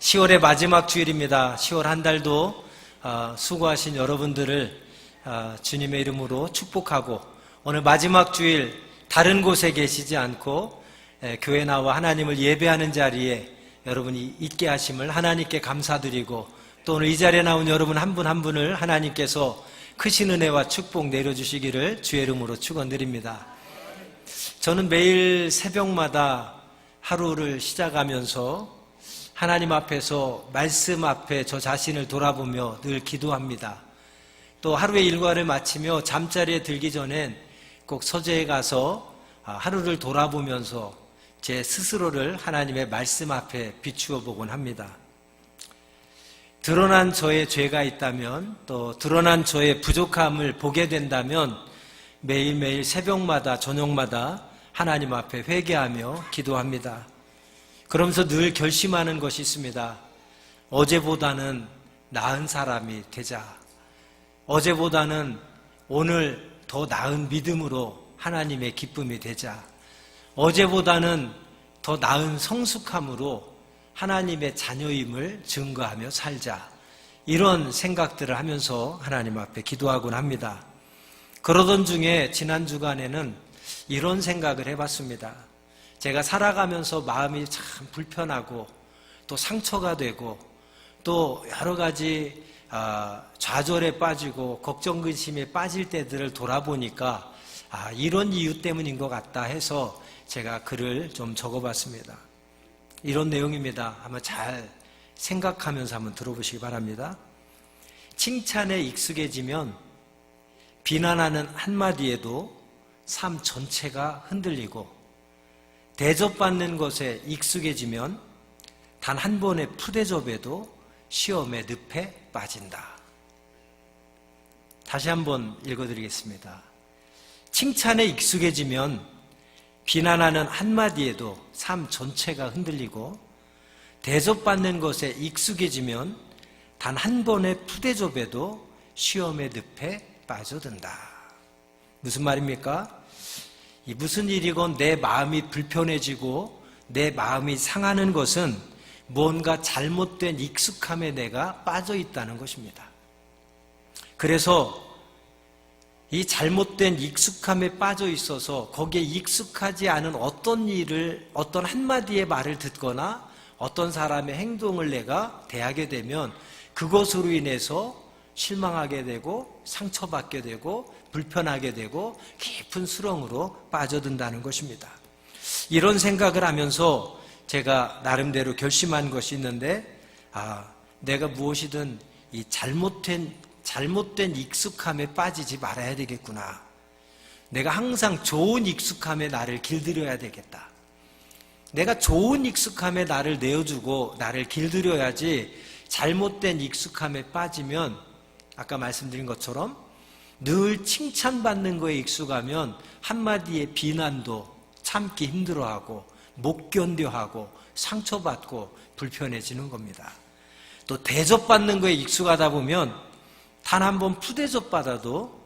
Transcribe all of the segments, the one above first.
10월의 마지막 주일입니다. 10월 한 달도 수고하신 여러분들을 주님의 이름으로 축복하고, 오늘 마지막 주일 다른 곳에 계시지 않고 교회 나와 하나님을 예배하는 자리에 여러분이 있게 하심을 하나님께 감사드리고, 또 오늘 이 자리에 나온 여러분 한 분 한 분을 하나님께서 크신 은혜와 축복 내려주시기를 주의 이름으로 축원드립니다. 저는 매일 새벽마다 하루를 시작하면서 하나님 앞에서 말씀 앞에 저 자신을 돌아보며 늘 기도합니다. 또 하루의 일과를 마치며 잠자리에 들기 전엔 꼭 서재에 가서 하루를 돌아보면서 제 스스로를 하나님의 말씀 앞에 비추어 보곤 합니다. 드러난 저의 죄가 있다면, 또 드러난 저의 부족함을 보게 된다면 매일매일 새벽마다 저녁마다 하나님 앞에 회개하며 기도합니다. 그러면서 늘 결심하는 것이 있습니다. 어제보다는 나은 사람이 되자. 어제보다는 오늘 더 나은 믿음으로 하나님의 기쁨이 되자. 어제보다는 더 나은 성숙함으로 하나님의 자녀임을 증거하며 살자. 이런 생각들을 하면서 하나님 앞에 기도하곤 합니다. 그러던 중에 지난 주간에는 이런 생각을 해봤습니다. 제가 살아가면서 마음이 참 불편하고 또 상처가 되고 또 여러 가지 좌절에 빠지고 걱정 근심에 빠질 때들을 돌아보니까 이런 이유 때문인 것 같다 해서 제가 글을 좀 적어봤습니다. 이런 내용입니다. 한번 잘 생각하면서 한번 들어보시기 바랍니다. 칭찬에 익숙해지면 비난하는 한마디에도 삶 전체가 흔들리고, 대접받는 것에 익숙해지면 단 한 번의 푸대접에도 시험의 늪에 빠진다. 다시 한번 읽어드리겠습니다. 칭찬에 익숙해지면 비난하는 한마디에도 삶 전체가 흔들리고, 대접받는 것에 익숙해지면 단 한 번의 푸대접에도 시험의 늪에 빠져든다. 무슨 말입니까? 이 무슨 일이건 내 마음이 불편해지고 내 마음이 상하는 것은 뭔가 잘못된 익숙함에 내가 빠져 있다는 것입니다. 그래서 이 잘못된 익숙함에 빠져 있어서 거기에 익숙하지 않은 어떤 일을, 어떤 한마디의 말을 듣거나 어떤 사람의 행동을 내가 대하게 되면 그것으로 인해서 실망하게 되고 상처받게 되고 불편하게 되고 깊은 수렁으로 빠져든다는 것입니다. 이런 생각을 하면서 제가 나름대로 결심한 것이 있는데, 내가 무엇이든 이 잘못된 익숙함에 빠지지 말아야 되겠구나. 내가 항상 좋은 익숙함에 나를 길들여야 되겠다. 내가 좋은 익숙함에 나를 내어주고 나를 길들여야지, 잘못된 익숙함에 빠지면 아까 말씀드린 것처럼 늘 칭찬받는 거에 익숙하면 한마디의 비난도 참기 힘들어하고 못 견뎌하고 상처받고 불편해지는 겁니다. 또 대접받는 거에 익숙하다 보면 단 한 번 푸대접 받아도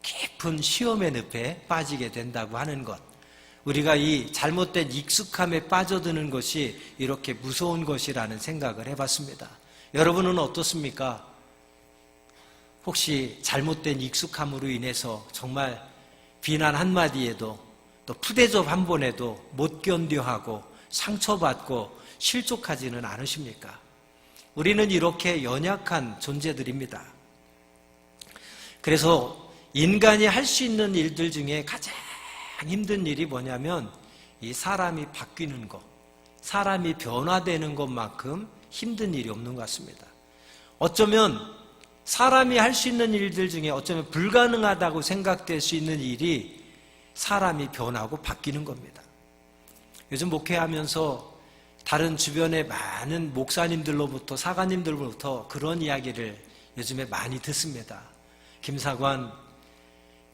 깊은 시험의 늪에 빠지게 된다고 하는 것. 우리가 이 잘못된 익숙함에 빠져드는 것이 이렇게 무서운 것이라는 생각을 해봤습니다. 여러분은 어떻습니까? 혹시 잘못된 익숙함으로 인해서 정말 비난 한마디에도 또 푸대접 한 번에도 못 견뎌하고 상처받고 실족하지는 않으십니까? 우리는 이렇게 연약한 존재들입니다. 그래서 인간이 할 수 있는 일들 중에 가장 힘든 일이 뭐냐면 이 사람이 바뀌는 것, 사람이 변화되는 것만큼 힘든 일이 없는 것 같습니다. 어쩌면 사람이 할 수 있는 일들 중에 어쩌면 불가능하다고 생각될 수 있는 일이 사람이 변하고 바뀌는 겁니다. 요즘 목회하면서 다른 주변의 많은 목사님들로부터, 사관님들로부터 그런 이야기를 요즘에 많이 듣습니다. 김사관,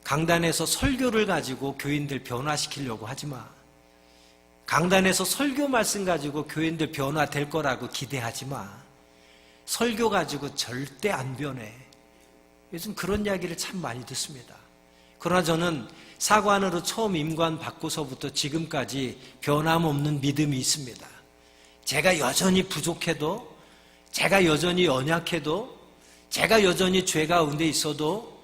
강단에서 설교를 가지고 교인들 변화시키려고 하지 마. 강단에서 설교 말씀 가지고 교인들 변화될 거라고 기대하지 마. 설교 가지고 절대 안 변해. 요즘 그런 이야기를 참 많이 듣습니다. 그러나 저는 사관으로 처음 임관 받고서부터 지금까지 변함없는 믿음이 있습니다. 제가 여전히 부족해도 제가 여전히 연약해도, 제가 여전히 죄 가운데 있어도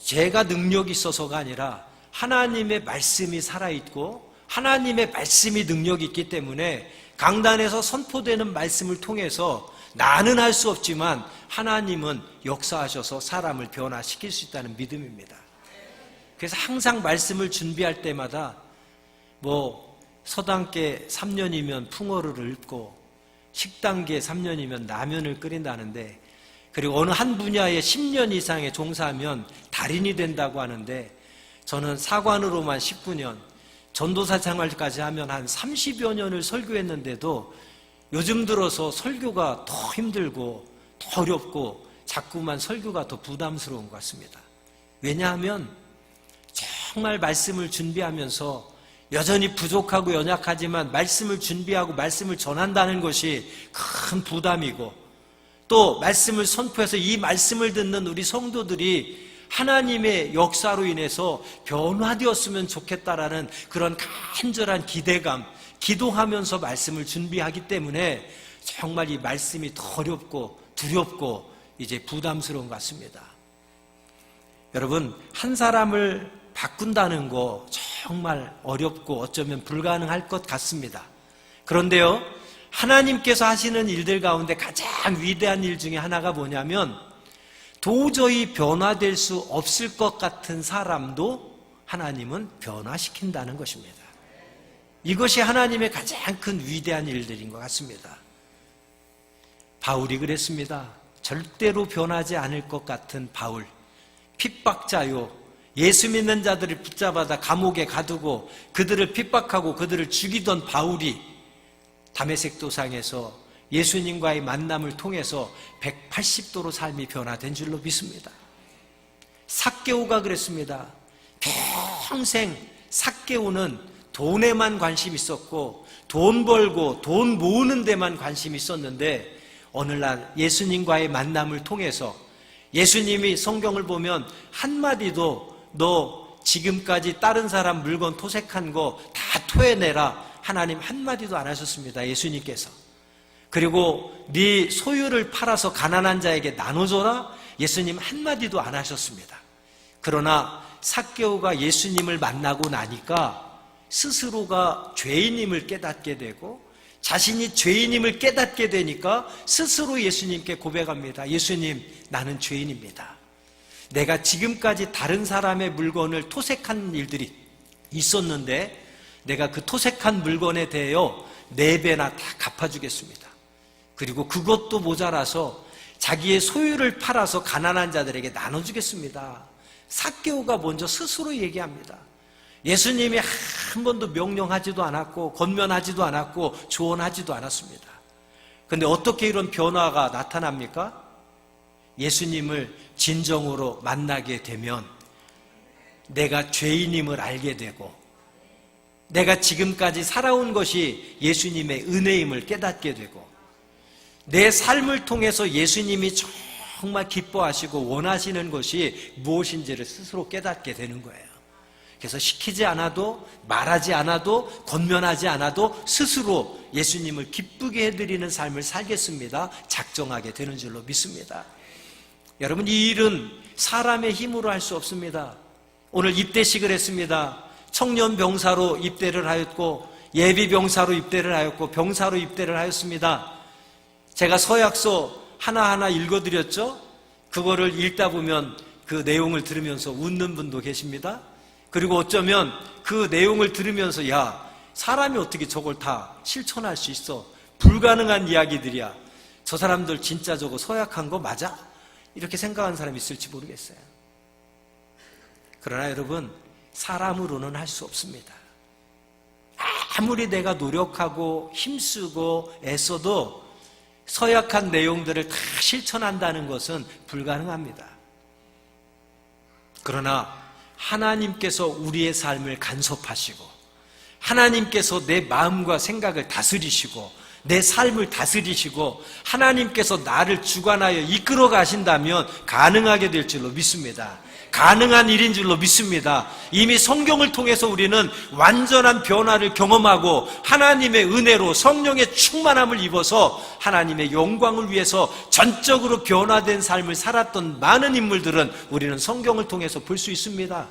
제가 능력이 있어서가 아니라 하나님의 말씀이 살아있고 하나님의 말씀이 능력이 있기 때문에 강단에서 선포되는 말씀을 통해서 나는 할 수 없지만 하나님은 역사하셔서 사람을 변화시킬 수 있다는 믿음입니다. 그래서 항상 말씀을 준비할 때마다 서당계 3년이면 풍어를 읊고 식당계 3년이면 라면을 끓인다는데, 그리고 어느 한 분야에 10년 이상의 종사하면 달인이 된다고 하는데, 저는 사관으로만 19년, 전도사 생활까지 하면 한 30여 년을 설교했는데도 요즘 들어서 설교가 더 힘들고 더 어렵고 자꾸만 설교가 더 부담스러운 것 같습니다. 왜냐하면 정말 말씀을 준비하면서 여전히 부족하고 연약하지만 말씀을 준비하고 말씀을 전한다는 것이 큰 부담이고, 또 말씀을 선포해서 이 말씀을 듣는 우리 성도들이 하나님의 역사로 인해서 변화되었으면 좋겠다라는 그런 간절한 기대감, 기도하면서 말씀을 준비하기 때문에 정말 이 말씀이 더 어렵고 두렵고 이제 부담스러운 것 같습니다. 여러분, 한 사람을 바꾼다는 거 정말 어렵고 어쩌면 불가능할 것 같습니다. 그런데요, 하나님께서 하시는 일들 가운데 가장 위대한 일 중에 하나가 뭐냐면, 도저히 변화될 수 없을 것 같은 사람도 하나님은 변화시킨다는 것입니다. 이것이 하나님의 가장 큰 위대한 일들인 것 같습니다. 바울이 그랬습니다. 절대로 변하지 않을 것 같은 바울, 핍박자요, 예수 믿는 자들을 붙잡아다 감옥에 가두고 그들을 핍박하고 그들을 죽이던 바울이 다메섹 도상에서 예수님과의 만남을 통해서 180도로 삶이 변화된 줄로 믿습니다. 삭개오가 그랬습니다. 평생 삭개오는 돈에만 관심이 있었고 돈 벌고 돈 모으는 데만 관심이 있었는데, 어느 날 예수님과의 만남을 통해서 예수님이 성경을 보면 한마디도 너 지금까지 다른 사람 물건 토색한 거 다 토해내라, 하나님 한마디도 안 하셨습니다. 예수님께서. 그리고 네 소유를 팔아서 가난한 자에게 나눠줘라, 예수님 한마디도 안 하셨습니다. 그러나 삭개오가 예수님을 만나고 나니까 스스로가 죄인임을 깨닫게 되고, 자신이 죄인임을 깨닫게 되니까 스스로 예수님께 고백합니다. 예수님, 나는 죄인입니다. 내가 지금까지 다른 사람의 물건을 토색한 일들이 있었는데 내가 그 토색한 물건에 대하여 4배나 다 갚아주겠습니다. 그리고 그것도 모자라서 자기의 소유를 팔아서 가난한 자들에게 나눠주겠습니다. 삭개오가 먼저 스스로 얘기합니다. 예수님이 한 번도 명령하지도 않았고 권면하지도 않았고 조언하지도 않았습니다. 그런데 어떻게 이런 변화가 나타납니까? 예수님을 진정으로 만나게 되면 내가 죄인임을 알게 되고, 내가 지금까지 살아온 것이 예수님의 은혜임을 깨닫게 되고, 내 삶을 통해서 예수님이 정말 기뻐하시고 원하시는 것이 무엇인지를 스스로 깨닫게 되는 거예요. 그래서 시키지 않아도, 말하지 않아도, 권면하지 않아도 스스로 예수님을 기쁘게 해드리는 삶을 살겠습니다, 작정하게 되는 줄로 믿습니다. 여러분, 이 일은 사람의 힘으로 할 수 없습니다. 오늘 입대식을 했습니다. 청년 병사로 입대를 하였고 예비 병사로 입대를 하였고 병사로 입대를 하였습니다. 제가 서약서 하나하나 읽어드렸죠? 그거를 읽다 보면 그 내용을 들으면서 웃는 분도 계십니다. 그리고 어쩌면 그 내용을 들으면서 야, 사람이 어떻게 저걸 다 실천할 수 있어? 불가능한 이야기들이야. 저 사람들 진짜 저거 서약한 거 맞아? 이렇게 생각하는 사람이 있을지 모르겠어요. 그러나 여러분, 사람으로는 할 수 없습니다. 아무리 내가 노력하고 힘쓰고 애써도 서약한 내용들을 다 실천한다는 것은 불가능합니다. 그러나 하나님께서 우리의 삶을 간섭하시고 하나님께서 내 마음과 생각을 다스리시고 내 삶을 다스리시고 하나님께서 나를 주관하여 이끌어 가신다면 가능하게 될 줄로 믿습니다. 가능한 일인 줄로 믿습니다. 이미 성경을 통해서 우리는 완전한 변화를 경험하고 하나님의 은혜로 성령의 충만함을 입어서 하나님의 영광을 위해서 전적으로 변화된 삶을 살았던 많은 인물들은 우리는 성경을 통해서 볼 수 있습니다.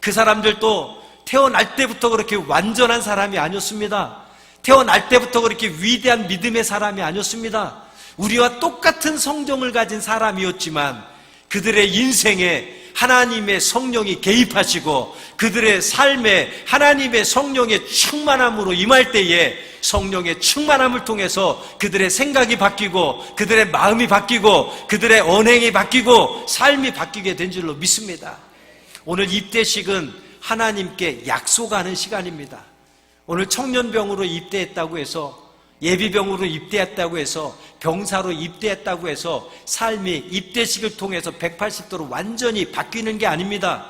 그 사람들도 태어날 때부터 그렇게 완전한 사람이 아니었습니다. 태어날 때부터 그렇게 위대한 믿음의 사람이 아니었습니다. 우리와 똑같은 성정을 가진 사람이었지만 그들의 인생에 하나님의 성령이 개입하시고 그들의 삶에 하나님의 성령의 충만함으로 임할 때에 성령의 충만함을 통해서 그들의 생각이 바뀌고 그들의 마음이 바뀌고 그들의 언행이 바뀌고 삶이 바뀌게 된 줄로 믿습니다. 오늘 입대식은 하나님께 약속하는 시간입니다. 오늘 청년병으로 입대했다고 해서 예비병으로 입대했다고 해서 병사로 입대했다고 해서 삶이 입대식을 통해서 180도로 완전히 바뀌는 게 아닙니다.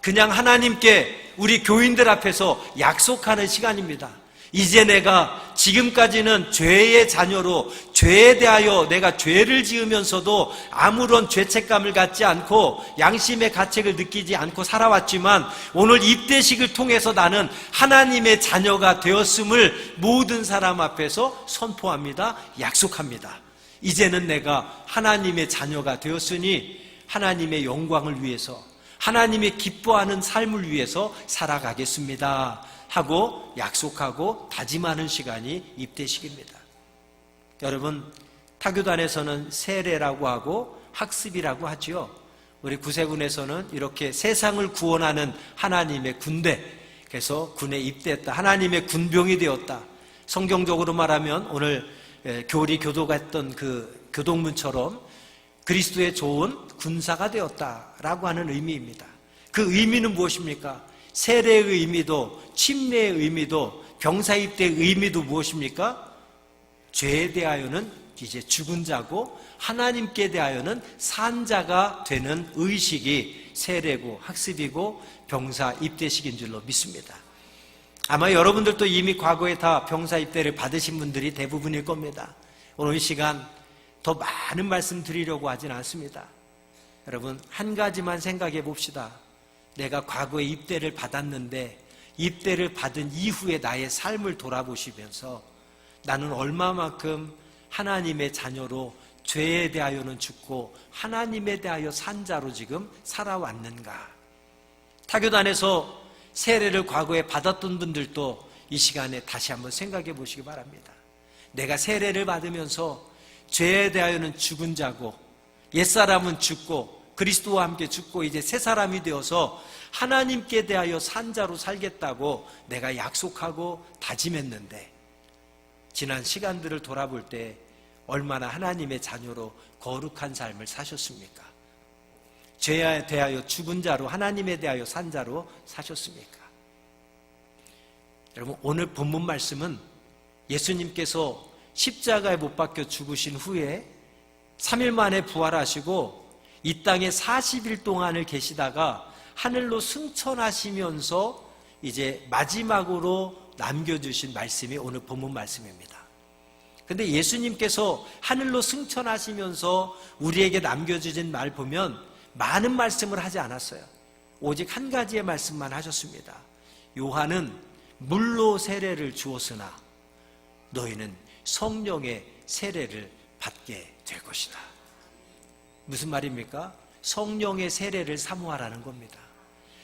그냥 하나님께 우리 교인들 앞에서 약속하는 시간입니다. 이제 내가 지금까지는 죄의 자녀로 죄에 대하여 내가 죄를 지으면서도 아무런 죄책감을 갖지 않고 양심의 가책을 느끼지 않고 살아왔지만 오늘 입대식을 통해서 나는 하나님의 자녀가 되었음을 모든 사람 앞에서 선포합니다. 약속합니다. 이제는 내가 하나님의 자녀가 되었으니 하나님의 영광을 위해서 하나님의 기뻐하는 삶을 위해서 살아가겠습니다 하고 약속하고 다짐하는 시간이 입대식입니다. 여러분, 타교단에서는 세례라고 하고 학습이라고 하지요. 우리 구세군에서는 이렇게 세상을 구원하는 하나님의 군대, 그래서 군에 입대했다, 하나님의 군병이 되었다. 성경적으로 말하면 오늘 교리 교도가 했던 그 교동문처럼 그리스도의 좋은 군사가 되었다라고 하는 의미입니다. 그 의미는 무엇입니까? 세례의 의미도 침례의 의미도 병사 입대의 의미도 무엇입니까? 죄에 대하여는 이제 죽은 자고 하나님께 대하여는 산 자가 되는 의식이 세례고 학습이고 병사 입대식인 줄로 믿습니다. 아마 여러분들도 이미 과거에 다 병사 입대를 받으신 분들이 대부분일 겁니다. 오늘 이 시간 더 많은 말씀 드리려고 하진 않습니다. 여러분, 한 가지만 생각해 봅시다. 내가 과거에 입대를 받았는데 입대를 받은 이후에 나의 삶을 돌아보시면서 나는 얼마만큼 하나님의 자녀로 죄에 대하여는 죽고 하나님에 대하여 산 자로 지금 살아왔는가? 타교단에서 세례를 과거에 받았던 분들도 이 시간에 다시 한번 생각해 보시기 바랍니다. 내가 세례를 받으면서 죄에 대하여는 죽은 자고 옛사람은 죽고 그리스도와 함께 죽고 이제 새 사람이 되어서 하나님께 대하여 산 자로 살겠다고 내가 약속하고 다짐했는데 지난 시간들을 돌아볼 때 얼마나 하나님의 자녀로 거룩한 삶을 사셨습니까? 죄에 대하여 죽은 자로 하나님에 대하여 산 자로 사셨습니까? 여러분, 오늘 본문 말씀은 예수님께서 십자가에 못 박혀 죽으신 후에 3일 만에 부활하시고 이 땅에 40일 동안을 계시다가 하늘로 승천하시면서 이제 마지막으로 남겨주신 말씀이 오늘 본문 말씀입니다. 그런데 예수님께서 하늘로 승천하시면서 우리에게 남겨주신 말 보면 많은 말씀을 하지 않았어요. 오직 한 가지의 말씀만 하셨습니다. 요한은 물로 세례를 주었으나 너희는 성령의 세례를 받게 될 것이다. 무슨 말입니까? 성령의 세례를 사모하라는 겁니다.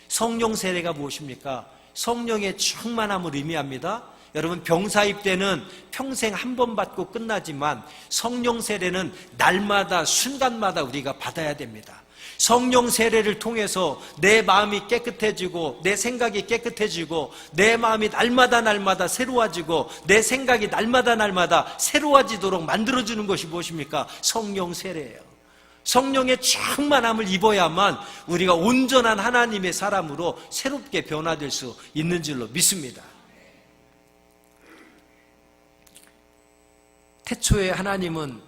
성령 세례가 무엇입니까? 성령의 충만함을 의미합니다. 여러분, 병사 입대는 평생 한 번 받고 끝나지만 성령 세례는 날마다 순간마다 우리가 받아야 됩니다. 성령 세례를 통해서 내 마음이 깨끗해지고 내 생각이 깨끗해지고 내 마음이 날마다 새로워지고 내 생각이 날마다 새로워지도록 만들어주는 것이 무엇입니까? 성령 세례예요. 성령의 충만함을 입어야만 우리가 온전한 하나님의 사람으로 새롭게 변화될 수 있는 줄로 믿습니다. 태초에 하나님은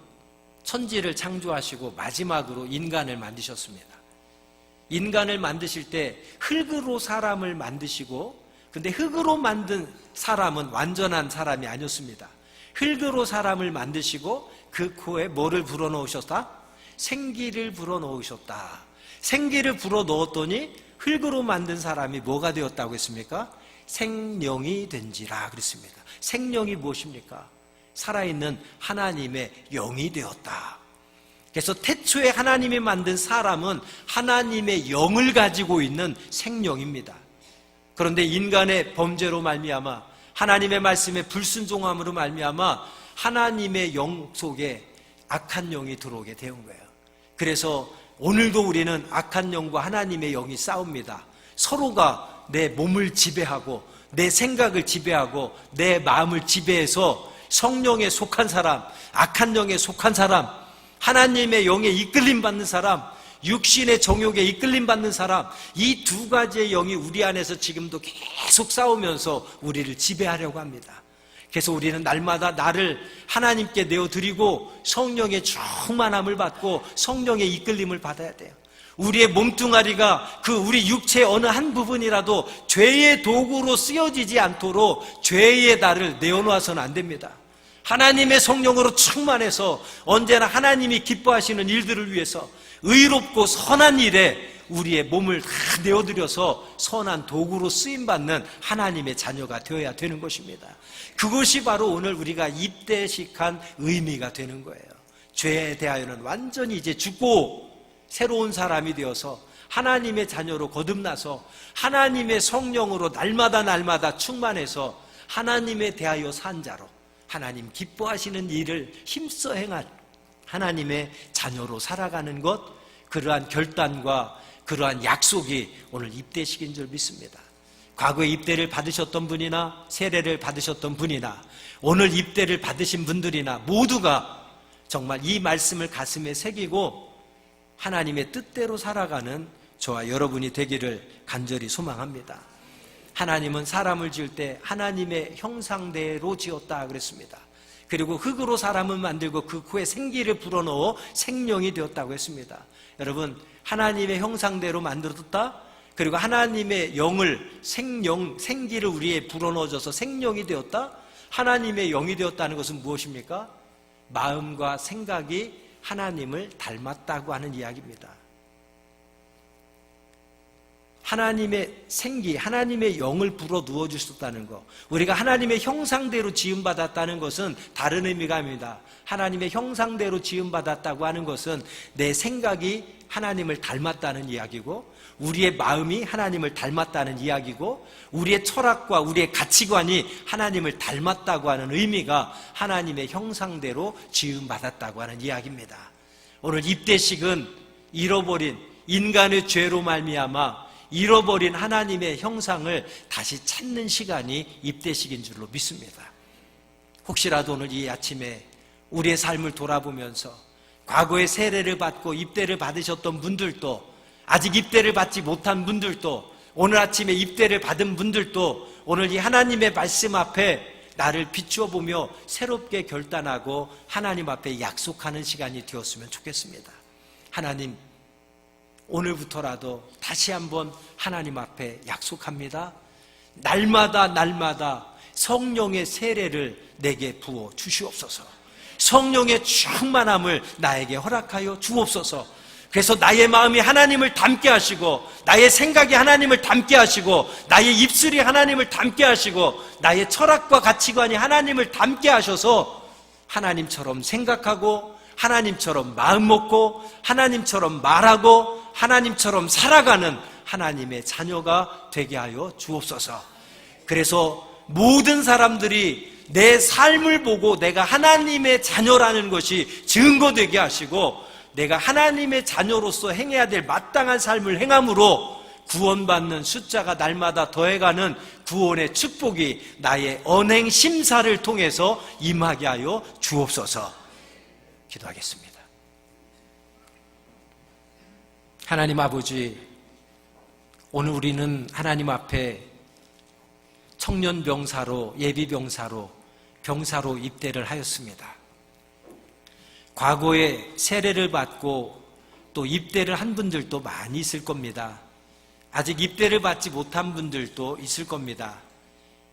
천지를 창조하시고 마지막으로 인간을 만드셨습니다. 인간을 만드실 때 흙으로 사람을 만드시고, 근데 흙으로 만든 사람은 완전한 사람이 아니었습니다. 흙으로 사람을 만드시고 그 코에 뭐를 불어넣으셨다? 생기를 불어넣으셨다. 생기를 불어 넣었더니 흙으로 만든 사람이 뭐가 되었다고 했습니까? 생령이 된지라 그랬습니다. 생령이 무엇입니까? 살아있는 하나님의 영이 되었다. 그래서 태초에 하나님이 만든 사람은 하나님의 영을 가지고 있는 생령입니다. 그런데 인간의 범죄로 말미암아 하나님의 말씀에 불순종함으로 말미암아 하나님의 영 속에 악한 영이 들어오게 되는 거예요. 그래서 오늘도 우리는 악한 영과 하나님의 영이 싸웁니다. 서로가 내 몸을 지배하고 내 생각을 지배하고 내 마음을 지배해서 성령에 속한 사람, 악한 영에 속한 사람, 하나님의 영에 이끌림 받는 사람, 육신의 정욕에 이끌림 받는 사람, 이 두 가지의 영이 우리 안에서 지금도 계속 싸우면서 우리를 지배하려고 합니다. 그래서 우리는 날마다 나를 하나님께 내어드리고 성령의 충만함을 받고 성령의 이끌림을 받아야 돼요. 우리의 몸뚱아리가 그 우리 육체의 어느 한 부분이라도 죄의 도구로 쓰여지지 않도록 죄의 날을 내어놓아서는 안 됩니다. 하나님의 성령으로 충만해서 언제나 하나님이 기뻐하시는 일들을 위해서 의롭고 선한 일에 우리의 몸을 다 내어드려서 선한 도구로 쓰임받는 하나님의 자녀가 되어야 되는 것입니다. 그것이 바로 오늘 우리가 입대식한 의미가 되는 거예요. 죄에 대하여는 완전히 이제 죽고 새로운 사람이 되어서 하나님의 자녀로 거듭나서 하나님의 성령으로 날마다 충만해서 하나님에 대하여 산 자로 하나님 기뻐하시는 일을 힘써 행한 하나님의 자녀로 살아가는 것, 그러한 결단과 그러한 약속이 오늘 입대식인 줄 믿습니다. 과거에 입대를 받으셨던 분이나 세례를 받으셨던 분이나 오늘 입대를 받으신 분들이나 모두가 정말 이 말씀을 가슴에 새기고 하나님의 뜻대로 살아가는 저와 여러분이 되기를 간절히 소망합니다. 하나님은 사람을 지을 때 하나님의 형상대로 지었다 그랬습니다. 그리고 흙으로 사람을 만들고 그 코에 생기를 불어넣어 생령이 되었다고 했습니다. 여러분, 하나님의 형상대로 만들었다? 그리고 하나님의 영을 생기를 우리에 불어넣어줘서 생령이 되었다? 하나님의 영이 되었다는 것은 무엇입니까? 마음과 생각이 하나님을 닮았다고 하는 이야기입니다. 하나님의 생기, 하나님의 영을 불어 누워 주셨다는 것, 우리가 하나님의 형상대로 지음받았다는 것은 다른 의미가 아닙니다. 하나님의 형상대로 지음받았다고 하는 것은 내 생각이 하나님을 닮았다는 이야기고, 우리의 마음이 하나님을 닮았다는 이야기고, 우리의 철학과 우리의 가치관이 하나님을 닮았다고 하는 의미가 하나님의 형상대로 지음받았다고 하는 이야기입니다. 오늘 입대식은 잃어버린 인간의 죄로 말미암아 잃어버린 하나님의 형상을 다시 찾는 시간이 입대식인 줄로 믿습니다. 혹시라도 오늘 이 아침에 우리의 삶을 돌아보면서 과거에 세례를 받고 입대를 받으셨던 분들도, 아직 입대를 받지 못한 분들도, 오늘 아침에 입대를 받은 분들도 오늘 이 하나님의 말씀 앞에 나를 비추어 보며 새롭게 결단하고 하나님 앞에 약속하는 시간이 되었으면 좋겠습니다. 하나님, 오늘부터라도 다시 한번 하나님 앞에 약속합니다. 날마다 성령의 세례를 내게 부어 주시옵소서. 성령의 충만함을 나에게 허락하여 주옵소서. 그래서 나의 마음이 하나님을 닮게 하시고, 나의 생각이 하나님을 닮게 하시고, 나의 입술이 하나님을 닮게 하시고, 나의 철학과 가치관이 하나님을 닮게 하셔서 하나님처럼 생각하고, 하나님처럼 마음 먹고, 하나님처럼 말하고, 하나님처럼 살아가는 하나님의 자녀가 되게 하여 주옵소서. 그래서 모든 사람들이 내 삶을 보고 내가 하나님의 자녀라는 것이 증거되게 하시고, 내가 하나님의 자녀로서 행해야 될 마땅한 삶을 행함으로 구원받는 숫자가 날마다 더해가는 구원의 축복이 나의 언행 심사를 통해서 임하게 하여 주옵소서. 기도하겠습니다. 하나님 아버지, 오늘 우리는 하나님 앞에 청년병사로, 예비병사로, 병사로 입대를 하였습니다. 과거에 세례를 받고 또 입대를 한 분들도 많이 있을 겁니다. 아직 입대를 받지 못한 분들도 있을 겁니다.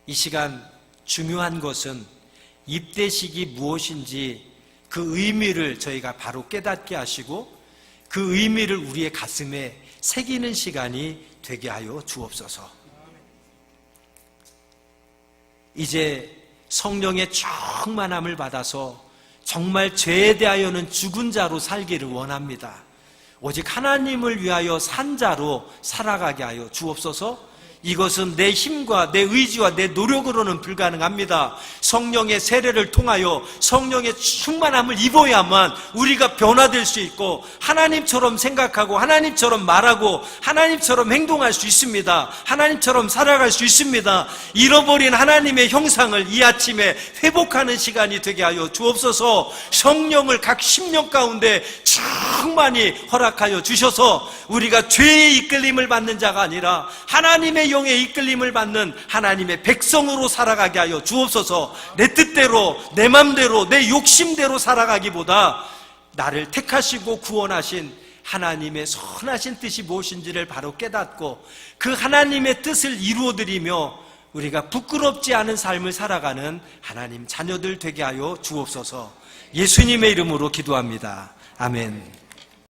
이 시간 중요한 것은 입대식이 무엇인지 그 의미를 저희가 바로 깨닫게 하시고, 그 의미를 우리의 가슴에 새기는 시간이 되게 하여 주옵소서. 이제 성령의 충만함을 받아서 정말 죄에 대하여는 죽은 자로 살기를 원합니다. 오직 하나님을 위하여 산 자로 살아가게 하여 주옵소서. 이것은 내 힘과 내 의지와 내 노력으로는 불가능합니다. 성령의 세례를 통하여 성령의 충만함을 입어야만 우리가 변화될 수 있고 하나님처럼 생각하고 하나님처럼 말하고 하나님처럼 행동할 수 있습니다. 하나님처럼 살아갈 수 있습니다. 잃어버린 하나님의 형상을 이 아침에 회복하는 시간이 되게 하여 주옵소서. 성령을 각 심령 가운데 충만히 허락하여 주셔서 우리가 죄의 이끌림을 받는 자가 아니라 하나님의 영의 이끌림을 받는 하나님의 백성으로 살아가게 하여 주옵소서. 내 뜻대로 내 맘대로 내 욕심대로 살아가기보다 나를 택하시고 구원하신 하나님의 선하신 뜻이 무엇인지를 바로 깨닫고 그 하나님의 뜻을 이루어드리며 우리가 부끄럽지 않은 삶을 살아가는 하나님 자녀들 되게 하여 주옵소서. 예수님의 이름으로 기도합니다. 아멘.